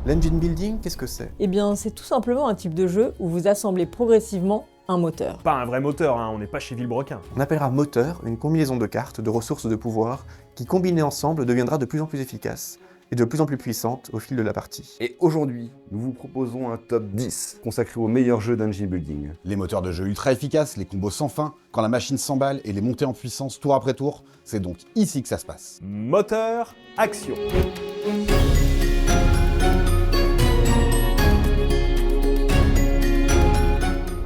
L'engine building, qu'est-ce que c'est? Eh bien, c'est tout simplement un type de jeu où vous assemblez progressivement un moteur. Pas un vrai moteur, hein, on n'est pas chez Villebrequin. On appellera moteur une combinaison de cartes, de ressources de pouvoir, qui combinées ensemble deviendra de plus en plus efficace et de plus en plus puissante au fil de la partie. Et aujourd'hui, nous vous proposons un top 10 consacré aux meilleurs jeux d'engine building. Les moteurs de jeu ultra efficaces, les combos sans fin, quand la machine s'emballe et les montées en puissance tour après tour, c'est donc ici que ça se passe. Moteur, action.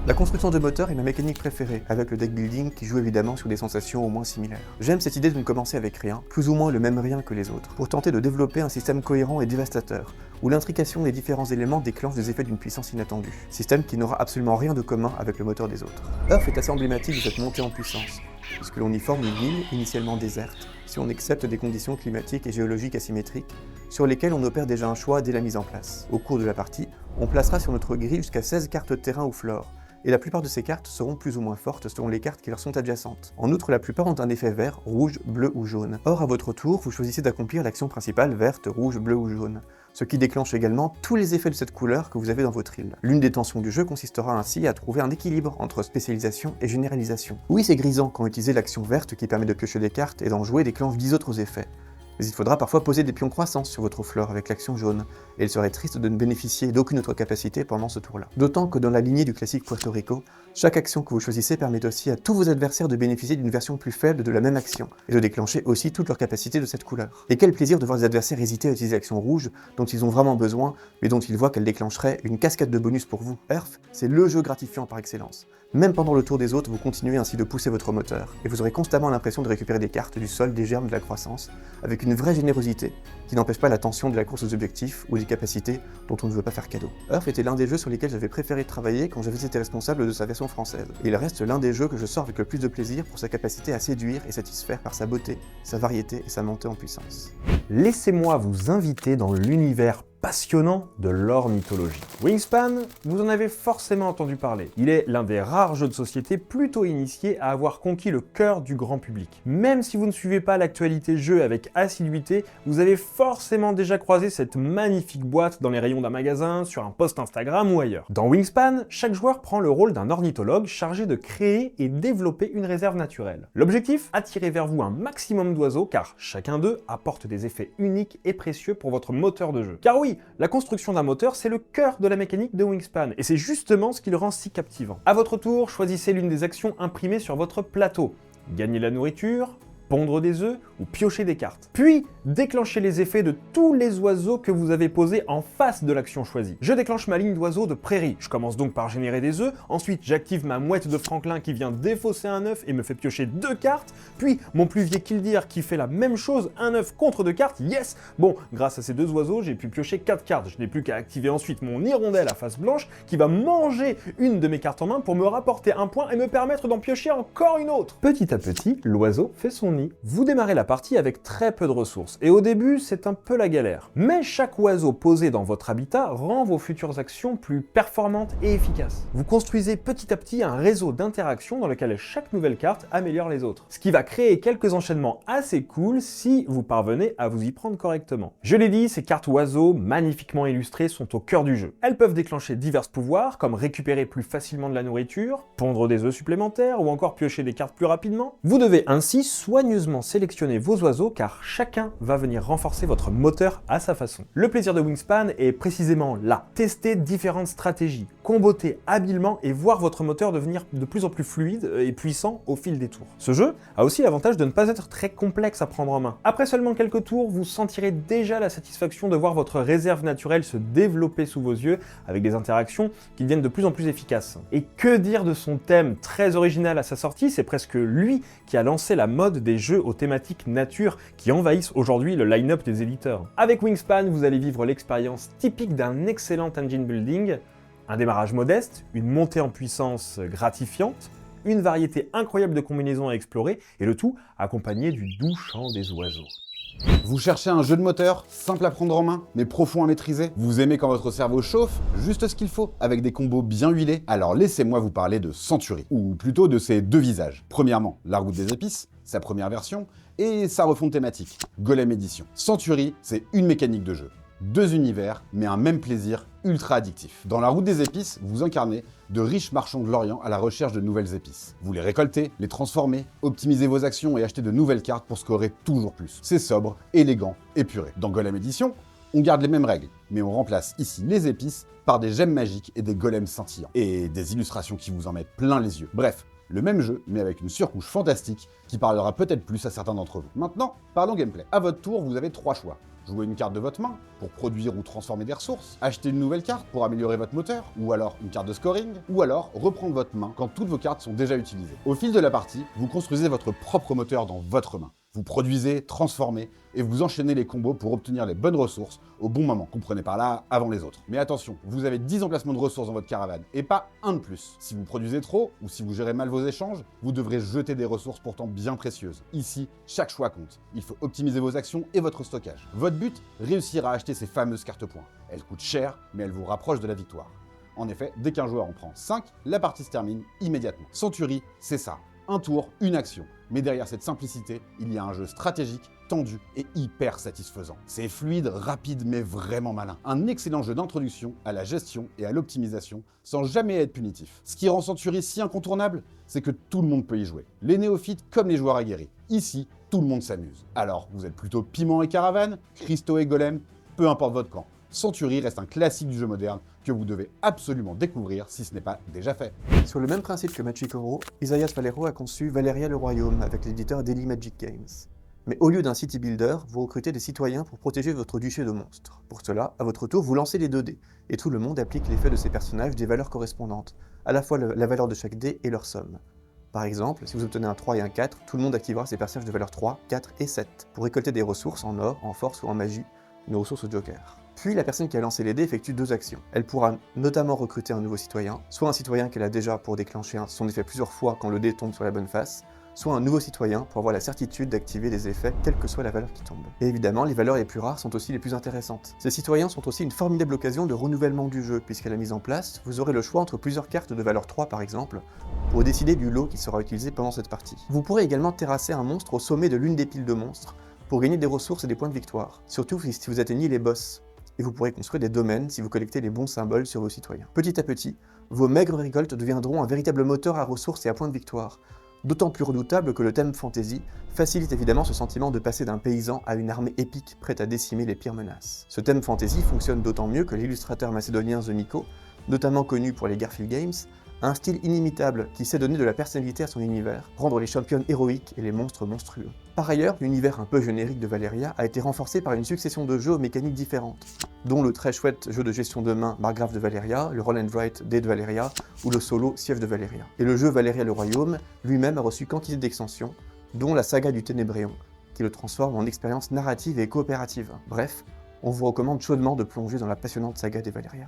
La construction de moteurs est ma mécanique préférée, avec le deck building qui joue évidemment sur des sensations au moins similaires. J'aime cette idée de ne commencer avec rien, plus ou moins le même rien que les autres, pour tenter de développer un système cohérent et dévastateur, où l'intrication des différents éléments déclenche des effets d'une puissance inattendue. Système qui n'aura absolument rien de commun avec le moteur des autres. Earth est assez emblématique de cette montée en puissance, puisque l'on y forme une île initialement déserte, si on accepte des conditions climatiques et géologiques asymétriques, sur lesquelles on opère déjà un choix dès la mise en place. Au cours de la partie, on placera sur notre grille jusqu'à 16 cartes de terrain ou flore, et la plupart de ces cartes seront plus ou moins fortes selon les cartes qui leur sont adjacentes. En outre, la plupart ont un effet vert, rouge, bleu ou jaune. Or, à votre tour, vous choisissez d'accomplir l'action principale verte, rouge, bleu ou jaune, ce qui déclenche également tous les effets de cette couleur que vous avez dans votre île. L'une des tensions du jeu consistera ainsi à trouver un équilibre entre spécialisation et généralisation. Oui, c'est grisant quand utiliser l'action verte qui permet de piocher des cartes et d'en jouer déclenche 10 autres effets. Mais il faudra parfois poser des pions croissance sur votre flore avec l'action jaune, et il serait triste de ne bénéficier d'aucune autre capacité pendant ce tour-là. D'autant que dans la lignée du classique Puerto Rico, chaque action que vous choisissez permet aussi à tous vos adversaires de bénéficier d'une version plus faible de la même action, et de déclencher aussi toutes leurs capacités de cette couleur. Et quel plaisir de voir les adversaires hésiter à utiliser l'action rouge, dont ils ont vraiment besoin, mais dont ils voient qu'elle déclencherait une cascade de bonus pour vous. Earth, c'est le jeu gratifiant par excellence. Même pendant le tour des autres, vous continuez ainsi de pousser votre moteur, et vous aurez constamment l'impression de récupérer des cartes du sol, des germes de la croissance, avec une vraie générosité, qui n'empêche pas la tension de la course aux objectifs ou des capacités dont on ne veut pas faire cadeau. Earth était l'un des jeux sur lesquels j'avais préféré travailler quand j'avais été responsable de sa version française, et il reste l'un des jeux que je sors avec le plus de plaisir pour sa capacité à séduire et satisfaire par sa beauté, sa variété et sa montée en puissance. Laissez-moi vous inviter dans l'univers passionnant de l'or mythologique. Wingspan, vous en avez forcément entendu parler. Il est l'un des rares jeux de société plutôt initiés à avoir conquis le cœur du grand public. Même si vous ne suivez pas l'actualité jeu avec assiduité, vous avez forcément déjà croisé cette magnifique boîte dans les rayons d'un magasin, sur un post Instagram ou ailleurs. Dans Wingspan, chaque joueur prend le rôle d'un ornithologue chargé de créer et développer une réserve naturelle. L'objectif, attirer vers vous un maximum d'oiseaux car chacun d'eux apporte des effets uniques et précieux pour votre moteur de jeu. Car oui, la construction d'un moteur, c'est le cœur de la mécanique de Wingspan, et c'est justement ce qui le rend si captivant. À votre tour, choisissez l'une des actions imprimées sur votre plateau. Gagner la nourriture, pondre des œufs ou piocher des cartes. Puis, déclenchez les effets de tous les oiseaux que vous avez posés en face de l'action choisie. Je déclenche ma ligne d'oiseaux de prairie. Je commence donc par générer des œufs, ensuite j'active ma mouette de Franklin qui vient défausser un œuf et me fait piocher 2 cartes, puis mon pluvier Killdeer qui fait la même chose, un œuf contre 2 cartes, yes! Bon, grâce à ces 2 oiseaux, j'ai pu piocher 4 cartes. Je n'ai plus qu'à activer ensuite mon hirondelle à face blanche qui va manger une de mes cartes en main pour me rapporter un point et me permettre d'en piocher encore une autre. Petit à petit, l'oiseau fait son nid. Vous démarrez la partie avec très peu de ressources, et au début, c'est un peu la galère. Mais chaque oiseau posé dans votre habitat rend vos futures actions plus performantes et efficaces. Vous construisez petit à petit un réseau d'interactions dans lequel chaque nouvelle carte améliore les autres, ce qui va créer quelques enchaînements assez cool si vous parvenez à vous y prendre correctement. Je l'ai dit, ces cartes oiseaux, magnifiquement illustrées, sont au cœur du jeu. Elles peuvent déclencher divers pouvoirs, comme récupérer plus facilement de la nourriture, pondre des œufs supplémentaires, ou encore piocher des cartes plus rapidement. Vous devez ainsi soigneusement sélectionner vos oiseaux car chacun va venir renforcer votre moteur à sa façon. Le plaisir de Wingspan est précisément là. Tester différentes stratégies, comboter habilement et voir votre moteur devenir de plus en plus fluide et puissant au fil des tours. Ce jeu a aussi l'avantage de ne pas être très complexe à prendre en main. Après seulement quelques tours, vous sentirez déjà la satisfaction de voir votre réserve naturelle se développer sous vos yeux avec des interactions qui deviennent de plus en plus efficaces. Et que dire de son thème très original à sa sortie, c'est presque lui qui a lancé la mode des jeux aux thématiques nature qui envahissent aujourd'hui le line-up des éditeurs. Avec Wingspan, vous allez vivre l'expérience typique d'un excellent engine building, un démarrage modeste, une montée en puissance gratifiante, une variété incroyable de combinaisons à explorer, et le tout accompagné du doux chant des oiseaux. Vous cherchez un jeu de moteur, simple à prendre en main, mais profond à maîtriser? Vous aimez quand votre cerveau chauffe? Juste ce qu'il faut, avec des combos bien huilés? Alors laissez-moi vous parler de Century, ou plutôt de ses 2 visages. Premièrement, la route des épices, sa première version, et sa refonte thématique, Golem Edition. Century, c'est une mécanique de jeu. 2 univers, mais un même plaisir ultra addictif. Dans la route des épices, vous incarnez de riches marchands de l'Orient à la recherche de nouvelles épices. Vous les récoltez, les transformez, optimisez vos actions et achetez de nouvelles cartes pour scorer toujours plus. C'est sobre, élégant, épuré. Dans Golem Edition, on garde les mêmes règles, mais on remplace ici les épices par des gemmes magiques et des golems scintillants. Et des illustrations qui vous en mettent plein les yeux. Bref, le même jeu, mais avec une surcouche fantastique qui parlera peut-être plus à certains d'entre vous. Maintenant, parlons gameplay. À votre tour, vous avez 3 choix. Jouer une carte de votre main pour produire ou transformer des ressources, acheter une nouvelle carte pour améliorer votre moteur, ou alors une carte de scoring, ou alors reprendre votre main quand toutes vos cartes sont déjà utilisées. Au fil de la partie, vous construisez votre propre moteur dans votre main. Vous produisez, transformez, et vous enchaînez les combos pour obtenir les bonnes ressources au bon moment. Comprenez par là, avant les autres. Mais attention, vous avez 10 emplacements de ressources dans votre caravane, et pas un de plus. Si vous produisez trop, ou si vous gérez mal vos échanges, vous devrez jeter des ressources pourtant bien précieuses. Ici, chaque choix compte. Il faut optimiser vos actions et votre stockage. Votre but, réussir à acheter ces fameuses cartes points. Elles coûtent cher, mais elles vous rapprochent de la victoire. En effet, dès qu'un joueur en prend 5, la partie se termine immédiatement. Century, c'est ça. Un tour, une action. Mais derrière cette simplicité, il y a un jeu stratégique, tendu et hyper satisfaisant. C'est fluide, rapide, mais vraiment malin. Un excellent jeu d'introduction à la gestion et à l'optimisation, sans jamais être punitif. Ce qui rend Century si incontournable, c'est que tout le monde peut y jouer. Les néophytes comme les joueurs aguerris. Ici, tout le monde s'amuse. Alors, vous êtes plutôt piment et caravane, cristaux et golem, peu importe votre camp. Century reste un classique du jeu moderne que vous devez absolument découvrir si ce n'est pas déjà fait. Sur le même principe que Machikoro, Isaias Valero a conçu Valeria le Royaume avec l'éditeur Daily Magic Games. Mais au lieu d'un city builder, vous recrutez des citoyens pour protéger votre duché de monstres. Pour cela, à votre tour, vous lancez les 2 dés, et tout le monde applique l'effet de ces personnages des valeurs correspondantes, à la fois la valeur de chaque dé et leur somme. Par exemple, si vous obtenez un 3 et un 4, tout le monde activera ses personnages de valeur 3, 4 et 7, pour récolter des ressources en or, en force ou en magie, une ressource au joker. Puis la personne qui a lancé les dés effectue 2 actions. Elle pourra notamment recruter un nouveau citoyen, soit un citoyen qu'elle a déjà pour déclencher son effet plusieurs fois quand le dé tombe sur la bonne face, soit un nouveau citoyen pour avoir la certitude d'activer des effets quelle que soit la valeur qui tombe. Et évidemment, les valeurs les plus rares sont aussi les plus intéressantes. Ces citoyens sont aussi une formidable occasion de renouvellement du jeu, puisqu'à la mise en place, vous aurez le choix entre plusieurs cartes de valeur 3 par exemple, pour décider du lot qui sera utilisé pendant cette partie. Vous pourrez également terrasser un monstre au sommet de l'une des piles de monstres, pour gagner des ressources et des points de victoire, surtout si vous atteignez les boss. Et vous pourrez construire des domaines si vous collectez les bons symboles sur vos citoyens. Petit à petit, vos maigres récoltes deviendront un véritable moteur à ressources et à points de victoire, d'autant plus redoutable que le thème fantasy facilite évidemment ce sentiment de passer d'un paysan à une armée épique prête à décimer les pires menaces. Ce thème fantasy fonctionne d'autant mieux que l'illustrateur macédonien The Miko, notamment connu pour les Garfield Games, a un style inimitable qui sait donner de la personnalité à son univers, rendre les champions héroïques et les monstres monstrueux. Par ailleurs, l'univers un peu générique de Valeria a été renforcé par une succession de jeux aux mécaniques différentes, dont le très chouette jeu de gestion de main Margrave de Valeria, le Roll and Write Dé de Valeria ou le solo Siège de Valeria. Et le jeu Valeria le Royaume lui-même a reçu quantité d'extensions, dont la saga du Ténébréon, qui le transforme en expérience narrative et coopérative. Bref, on vous recommande chaudement de plonger dans la passionnante saga des Valeria.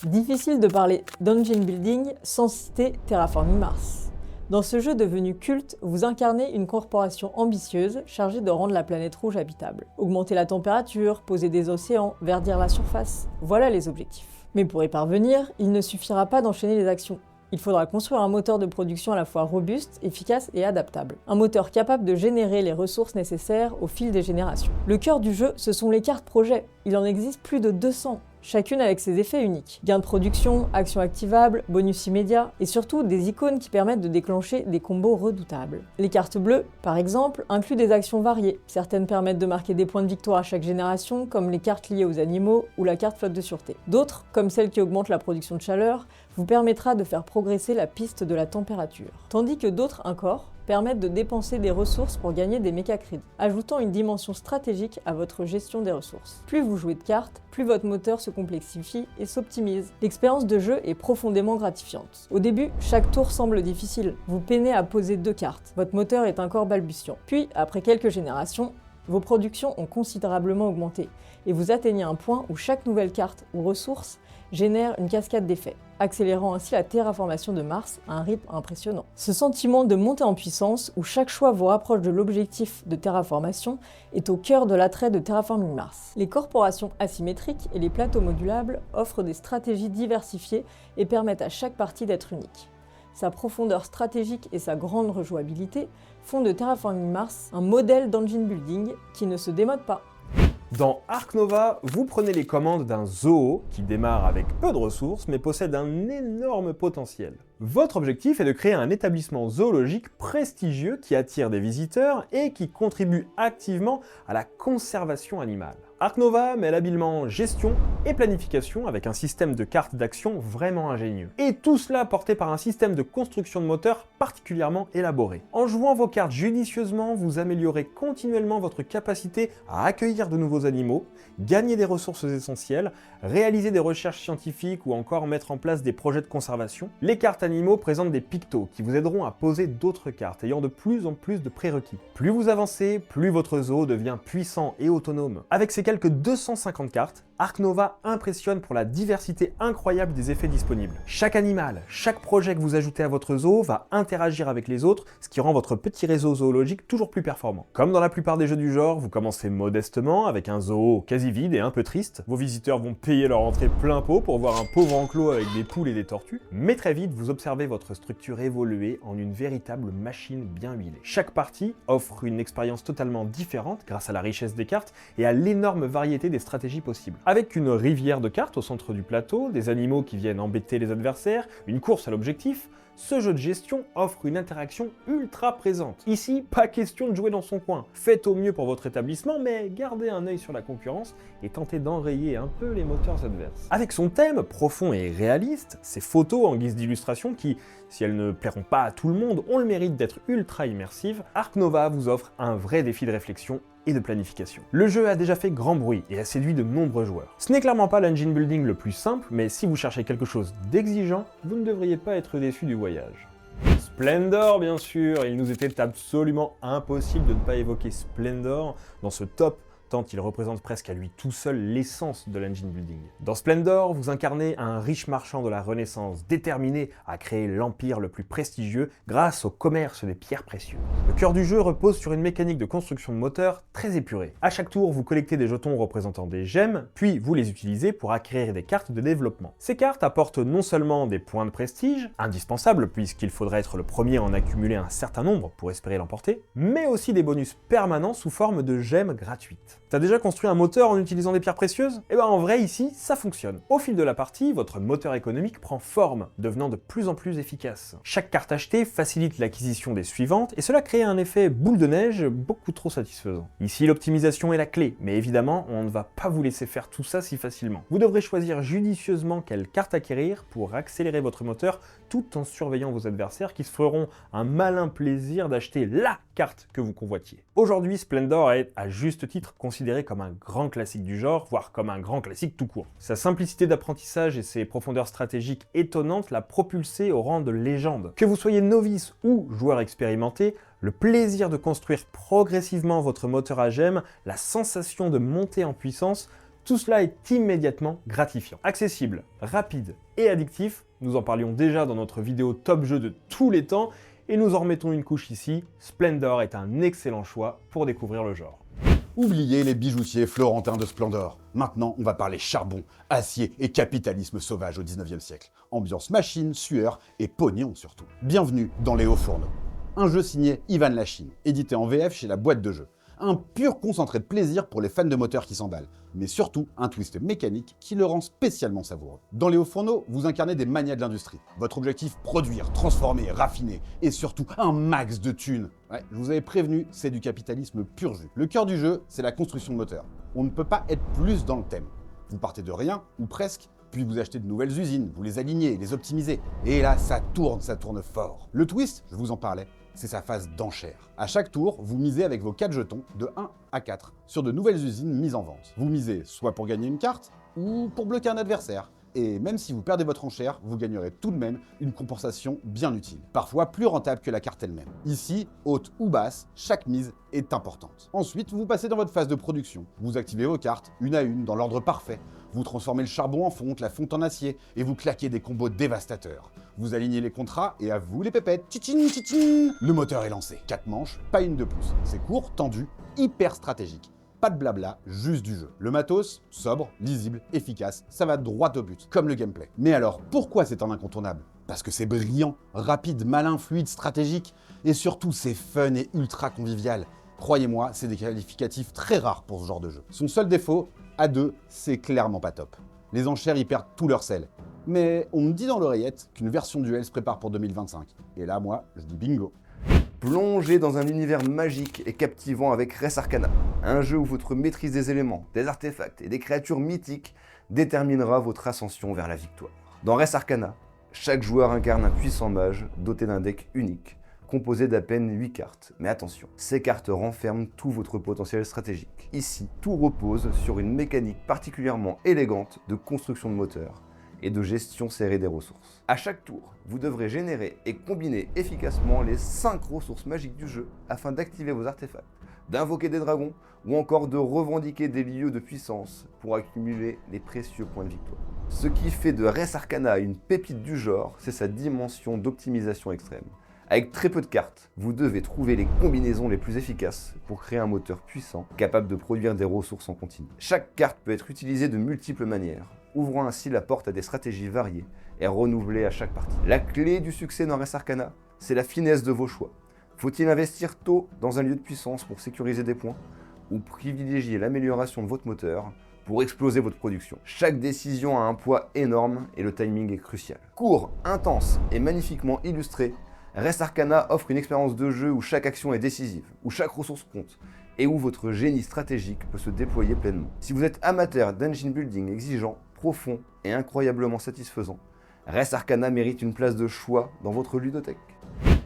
Difficile de parler dungeon building sans citer Terraforming Mars. Dans ce jeu devenu culte, vous incarnez une corporation ambitieuse chargée de rendre la planète rouge habitable. Augmenter la température, poser des océans, verdir la surface, voilà les objectifs. Mais pour y parvenir, il ne suffira pas d'enchaîner les actions. Il faudra construire un moteur de production à la fois robuste, efficace et adaptable. Un moteur capable de générer les ressources nécessaires au fil des générations. Le cœur du jeu, ce sont les cartes projets. Il en existe plus de 200. Chacune avec ses effets uniques. Gains de production, actions activables, bonus immédiats, et surtout des icônes qui permettent de déclencher des combos redoutables. Les cartes bleues, par exemple, incluent des actions variées. Certaines permettent de marquer des points de victoire à chaque génération, comme les cartes liées aux animaux ou la carte flotte de sûreté. D'autres, comme celle qui augmente la production de chaleur, vous permettra de faire progresser la piste de la température. Tandis que d'autres encore permettent de dépenser des ressources pour gagner des méca-crédits, ajoutant une dimension stratégique à votre gestion des ressources. Plus vous jouez de cartes, plus votre moteur se complexifie et s'optimise. L'expérience de jeu est profondément gratifiante. Au début, chaque tour semble difficile. Vous peinez à poser 2 cartes. Votre moteur est encore balbutiant. Puis, après quelques générations, vos productions ont considérablement augmenté et vous atteignez un point où chaque nouvelle carte ou ressource génère une cascade d'effets, accélérant ainsi la terraformation de Mars à un rythme impressionnant. Ce sentiment de montée en puissance, où chaque choix vous rapproche de l'objectif de terraformation, est au cœur de l'attrait de Terraforming Mars. Les corporations asymétriques et les plateaux modulables offrent des stratégies diversifiées et permettent à chaque partie d'être unique. Sa profondeur stratégique et sa grande rejouabilité font de Terraforming Mars un modèle d'engine building qui ne se démode pas. Dans Ark Nova, vous prenez les commandes d'un zoo qui démarre avec peu de ressources mais possède un énorme potentiel. Votre objectif est de créer un établissement zoologique prestigieux qui attire des visiteurs et qui contribue activement à la conservation animale. Ark Nova mêle habilement gestion et planification avec un système de cartes d'action vraiment ingénieux. Et tout cela porté par un système de construction de moteurs particulièrement élaboré. En jouant vos cartes judicieusement, vous améliorez continuellement votre capacité à accueillir de nouveaux animaux, gagner des ressources essentielles, réaliser des recherches scientifiques ou encore mettre en place des projets de conservation. Les cartes animaux présentent des pictos qui vous aideront à poser d'autres cartes ayant de plus en plus de prérequis. Plus vous avancez, plus votre zoo devient puissant et autonome. Avec ces quelques 250 cartes, Ark Nova impressionne pour la diversité incroyable des effets disponibles. Chaque animal, chaque projet que vous ajoutez à votre zoo va interagir avec les autres, ce qui rend votre petit réseau zoologique toujours plus performant. Comme dans la plupart des jeux du genre, vous commencez modestement avec un zoo quasi vide et un peu triste. Vos visiteurs vont payer leur entrée plein pot pour voir un pauvre enclos avec des poules et des tortues. Mais très vite, vous observez votre structure évoluer en une véritable machine bien huilée. Chaque partie offre une expérience totalement différente grâce à la richesse des cartes et à l'énorme variété des stratégies possibles. Avec une rivière de cartes au centre du plateau, des animaux qui viennent embêter les adversaires, une course à l'objectif, ce jeu de gestion offre une interaction ultra présente. Ici, pas question de jouer dans son coin. Faites au mieux pour votre établissement, mais gardez un œil sur la concurrence et tentez d'enrayer un peu les moteurs adverses. Avec son thème profond et réaliste, ses photos en guise d'illustration qui, si elles ne plairont pas à tout le monde, ont le mérite d'être ultra immersives, Ark Nova vous offre un vrai défi de réflexion et de planification. Le jeu a déjà fait grand bruit et a séduit de nombreux joueurs. Ce n'est clairement pas l'engine building le plus simple, mais si vous cherchez quelque chose d'exigeant, vous ne devriez pas être déçu du voyage. Splendor, bien sûr, il nous était absolument impossible de ne pas évoquer Splendor dans ce top, tant il représente presque à lui tout seul l'essence de l'engine building. Dans Splendor, vous incarnez un riche marchand de la Renaissance déterminé à créer l'empire le plus prestigieux grâce au commerce des pierres précieuses. Le cœur du jeu repose sur une mécanique de construction de moteurs très épurée. À chaque tour, vous collectez des jetons représentant des gemmes, puis vous les utilisez pour acquérir des cartes de développement. Ces cartes apportent non seulement des points de prestige, indispensables puisqu'il faudrait être le premier à en accumuler un certain nombre pour espérer l'emporter, mais aussi des bonus permanents sous forme de gemmes gratuites. T'as déjà construit un moteur en utilisant des pierres précieuses? Eh ben en vrai ici, ça fonctionne. Au fil de la partie, votre moteur économique prend forme, devenant de plus en plus efficace. Chaque carte achetée facilite l'acquisition des suivantes et cela crée un effet boule de neige beaucoup trop satisfaisant. Ici, l'optimisation est la clé, mais évidemment, on ne va pas vous laisser faire tout ça si facilement. Vous devrez choisir judicieusement quelle carte acquérir pour accélérer votre moteur tout en surveillant vos adversaires qui se feront un malin plaisir d'acheter LA carte que vous convoitiez. Aujourd'hui, Splendor est à juste titre considéré comme un grand classique du genre, voire comme un grand classique tout court. Sa simplicité d'apprentissage et ses profondeurs stratégiques étonnantes l'a propulsé au rang de légende. Que vous soyez novice ou joueur expérimenté, le plaisir de construire progressivement votre moteur à gemmes, la sensation de monter en puissance, tout cela est immédiatement gratifiant. Accessible, rapide et addictif, nous en parlions déjà dans notre vidéo top jeu de tous les temps, et nous en remettons une couche ici, Splendor est un excellent choix pour découvrir le genre. Oubliez les bijoutiers florentins de Splendor. Maintenant, on va parler charbon, acier et capitalisme sauvage au 19e siècle. Ambiance machine, sueur et pognon surtout. Bienvenue dans Les Hauts Fourneaux. Un jeu signé Ivan Lachine, édité en VF chez la boîte de jeu. Un pur concentré de plaisir pour les fans de moteurs qui s'emballent, mais surtout un twist mécanique qui le rend spécialement savoureux. Dans Les Hauts Fourneaux, vous incarnez des manias de l'industrie. Votre objectif, produire, transformer, raffiner, et surtout un max de thunes. Ouais, je vous avais prévenu, c'est du capitalisme pur jus. Le cœur du jeu, c'est la construction de moteurs. On ne peut pas être plus dans le thème. Vous partez de rien, ou presque, puis vous achetez de nouvelles usines, vous les alignez, les optimisez, et là ça tourne fort. Le twist, je vous en parlais, c'est sa phase d'enchère. À chaque tour, vous misez avec vos 4 jetons de 1 à 4 sur de nouvelles usines mises en vente. Vous misez soit pour gagner une carte, ou pour bloquer un adversaire. Et même si vous perdez votre enchère, vous gagnerez tout de même une compensation bien utile, parfois plus rentable que la carte elle-même. Ici, haute ou basse, chaque mise est importante. Ensuite, vous passez dans votre phase de production. Vous activez vos cartes, une à une, dans l'ordre parfait. Vous transformez le charbon en fonte, la fonte en acier, et vous claquez des combos dévastateurs. Vous alignez les contrats, et à vous les pépettes, tchitchin, tchitchin. Le moteur est lancé. 4 manches, pas une de plus. C'est court, tendu, hyper stratégique. Pas de blabla, juste du jeu. Le matos, sobre, lisible, efficace, ça va droit au but, comme le gameplay. Mais alors, pourquoi c'est un incontournable? Parce que c'est brillant, rapide, malin, fluide, stratégique, et surtout c'est fun et ultra convivial. Croyez-moi, c'est des qualificatifs très rares pour ce genre de jeu. Son seul défaut, à 2, c'est clairement pas top. Les enchères y perdent tout leur sel. Mais on me dit dans l'oreillette qu'une version duel se prépare pour 2025. Et là, moi, je dis bingo. Plongez dans un univers magique et captivant avec Res Arcana, un jeu où votre maîtrise des éléments, des artefacts et des créatures mythiques déterminera votre ascension vers la victoire. Dans Res Arcana, chaque joueur incarne un puissant mage doté d'un deck unique, composé d'à peine 8 cartes. Mais attention, ces cartes renferment tout votre potentiel stratégique. Ici, tout repose sur une mécanique particulièrement élégante de construction de moteur et de gestion serrée des ressources. À chaque tour, vous devrez générer et combiner efficacement les 5 ressources magiques du jeu afin d'activer vos artefacts, d'invoquer des dragons ou encore de revendiquer des lieux de puissance pour accumuler les précieux points de victoire. Ce qui fait de Res Arcana une pépite du genre, c'est sa dimension d'optimisation extrême. Avec très peu de cartes, vous devez trouver les combinaisons les plus efficaces pour créer un moteur puissant, capable de produire des ressources en continu. Chaque carte peut être utilisée de multiples manières, ouvrant ainsi la porte à des stratégies variées et renouvelées à chaque partie. La clé du succès dans Res Arcana, c'est la finesse de vos choix. Faut-il investir tôt dans un lieu de puissance pour sécuriser des points, ou privilégier l'amélioration de votre moteur pour exploser votre production? Chaque décision a un poids énorme et le timing est crucial. Court, intense et magnifiquement illustré, Res Arcana offre une expérience de jeu où chaque action est décisive, où chaque ressource compte, et où votre génie stratégique peut se déployer pleinement. Si vous êtes amateur d'engine building exigeant, profond et incroyablement satisfaisant, Res Arcana mérite une place de choix dans votre ludothèque.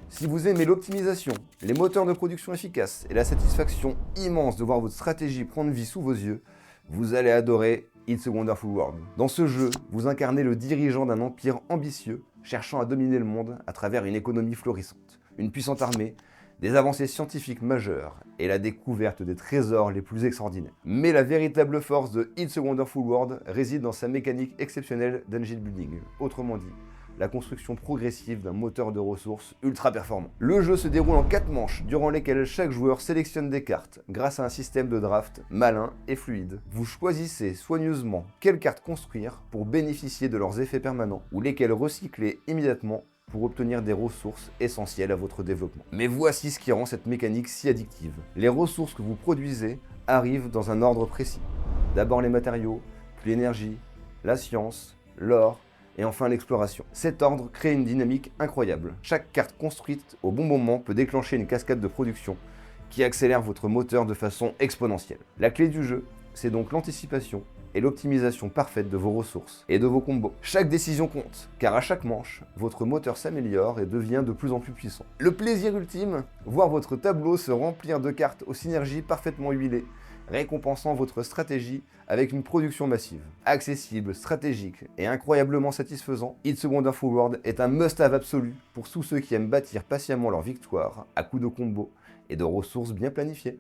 Si vous aimez l'optimisation, les moteurs de production efficaces et la satisfaction immense de voir votre stratégie prendre vie sous vos yeux, vous allez adorer It's a Wonderful World. Dans ce jeu, vous incarnez le dirigeant d'un empire ambitieux, cherchant à dominer le monde à travers une économie florissante, une puissante armée, des avancées scientifiques majeures et la découverte des trésors les plus extraordinaires. Mais la véritable force de It's a Wonderful World réside dans sa mécanique exceptionnelle d'engine building, autrement dit, la construction progressive d'un moteur de ressources ultra performant. Le jeu se déroule en 4 manches, durant lesquelles chaque joueur sélectionne des cartes, grâce à un système de draft malin et fluide. Vous choisissez soigneusement quelles cartes construire pour bénéficier de leurs effets permanents, ou lesquelles recycler immédiatement pour obtenir des ressources essentielles à votre développement. Mais voici ce qui rend cette mécanique si addictive. Les ressources que vous produisez arrivent dans un ordre précis. D'abord les matériaux, puis l'énergie, la science, l'or, et enfin l'exploration. Cet ordre crée une dynamique incroyable. Chaque carte construite au bon moment peut déclencher une cascade de production qui accélère votre moteur de façon exponentielle. La clé du jeu, c'est donc l'anticipation et l'optimisation parfaite de vos ressources et de vos combos. Chaque décision compte, car à chaque manche, votre moteur s'améliore et devient de plus en plus puissant. Le plaisir ultime, voir votre tableau se remplir de cartes aux synergies parfaitement huilées, récompensant votre stratégie avec une production massive. Accessible, stratégique et incroyablement satisfaisant, It's a Wonderful World est un must-have absolu pour tous ceux qui aiment bâtir patiemment leur victoire à coups de combos et de ressources bien planifiées.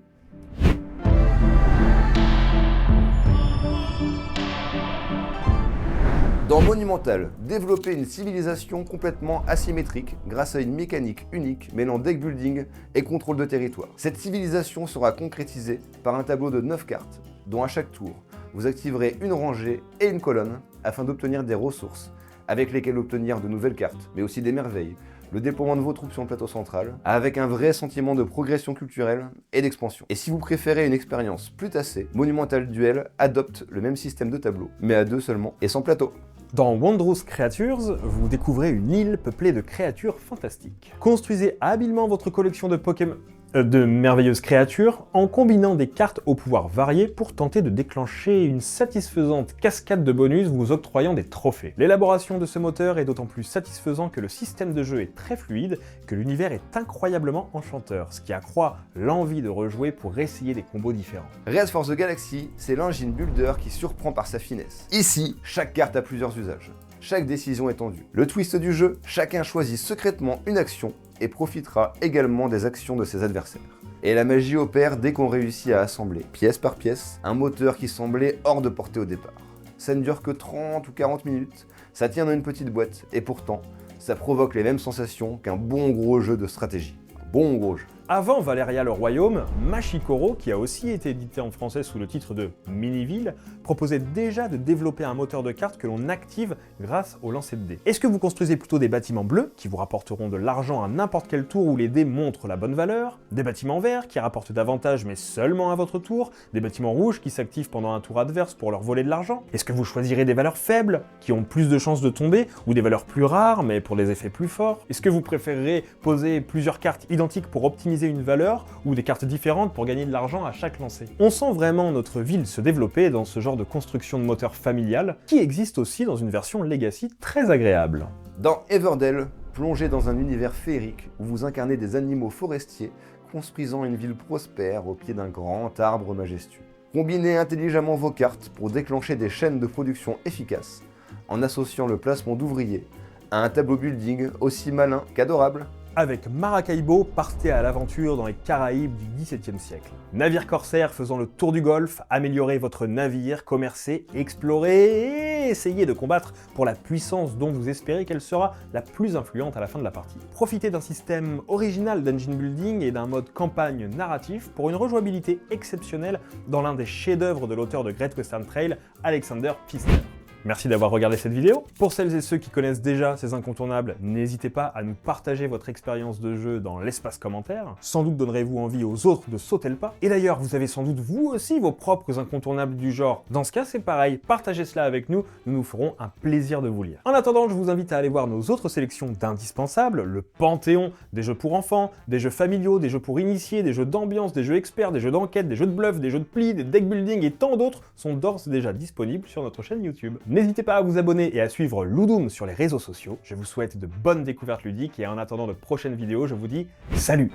Dans Monumental, développer une civilisation complètement asymétrique grâce à une mécanique unique mêlant deck building et contrôle de territoire. Cette civilisation sera concrétisée par un tableau de 9 cartes, dont à chaque tour, vous activerez une rangée et une colonne afin d'obtenir des ressources, avec lesquelles obtenir de nouvelles cartes, mais aussi des merveilles, le déploiement de vos troupes sur le plateau central, avec un vrai sentiment de progression culturelle et d'expansion. Et si vous préférez une expérience plus tassée, Monumental Duel adopte le même système de tableau, mais à 2 seulement, et sans plateau. Dans Wondrous Creatures, vous découvrez une île peuplée de créatures fantastiques. Construisez habilement votre collection de Pokémon... de merveilleuses créatures en combinant des cartes aux pouvoirs variés pour tenter de déclencher une satisfaisante cascade de bonus vous octroyant des trophées. L'élaboration de ce moteur est d'autant plus satisfaisant que le système de jeu est très fluide, que l'univers est incroyablement enchanteur, ce qui accroît l'envie de rejouer pour essayer des combos différents. Race for the Galaxy, c'est l'engine builder qui surprend par sa finesse. Ici, chaque carte a plusieurs usages. Chaque décision est tendue. Le twist du jeu, chacun choisit secrètement une action et profitera également des actions de ses adversaires. Et la magie opère dès qu'on réussit à assembler, pièce par pièce, un moteur qui semblait hors de portée au départ. Ça ne dure que 30 ou 40 minutes, ça tient dans une petite boîte, et pourtant, ça provoque les mêmes sensations qu'un bon gros jeu de stratégie. Un bon gros jeu. Avant Valeria le Royaume, Machikoro, qui a aussi été édité en français sous le titre de Miniville, proposait déjà de développer un moteur de cartes que l'on active grâce au lancer de dés. Est-ce que vous construisez plutôt des bâtiments bleus, qui vous rapporteront de l'argent à n'importe quel tour où les dés montrent la bonne valeur, des bâtiments verts, qui rapportent davantage mais seulement à votre tour, des bâtiments rouges qui s'activent pendant un tour adverse pour leur voler de l'argent? Est-ce que vous choisirez des valeurs faibles, qui ont plus de chances de tomber, ou des valeurs plus rares mais pour des effets plus forts? Est-ce que vous préférerez poser plusieurs cartes identiques pour optimiser une valeur, ou des cartes différentes pour gagner de l'argent à chaque lancer? On sent vraiment notre ville se développer dans ce genre de construction de moteur familial, qui existe aussi dans une version Legacy très agréable. Dans Everdell, plongez dans un univers féerique où vous incarnez des animaux forestiers construisant une ville prospère au pied d'un grand arbre majestueux. Combinez intelligemment vos cartes pour déclencher des chaînes de production efficaces en associant le placement d'ouvriers à un tableau building aussi malin qu'adorable. Avec Maracaibo, partez à l'aventure dans les Caraïbes du XVIIe siècle. Navire corsaire faisant le tour du Golfe, améliorez votre navire, commercez, explorez et essayez de combattre pour la puissance dont vous espérez qu'elle sera la plus influente à la fin de la partie. Profitez d'un système original d'engine building et d'un mode campagne narratif pour une rejouabilité exceptionnelle dans l'un des chefs-d'œuvre de l'auteur de Great Western Trail, Alexander Pfister. Merci d'avoir regardé cette vidéo. Pour celles et ceux qui connaissent déjà ces incontournables, n'hésitez pas à nous partager votre expérience de jeu dans l'espace commentaire. Sans doute donnerez-vous envie aux autres de sauter le pas. Et d'ailleurs, vous avez sans doute vous aussi vos propres incontournables du genre. Dans ce cas, c'est pareil, partagez cela avec nous, nous nous ferons un plaisir de vous lire. En attendant, je vous invite à aller voir nos autres sélections d'indispensables, le panthéon des jeux pour enfants, des jeux familiaux, des jeux pour initiés, des jeux d'ambiance, des jeux experts, des jeux d'enquête, des jeux de bluff, des jeux de pli, des deck building et tant d'autres sont d'ores et déjà disponibles sur notre chaîne YouTube. N'hésitez pas à vous abonner et à suivre Ludum sur les réseaux sociaux. Je vous souhaite de bonnes découvertes ludiques et en attendant de prochaines vidéos, je vous dis salut!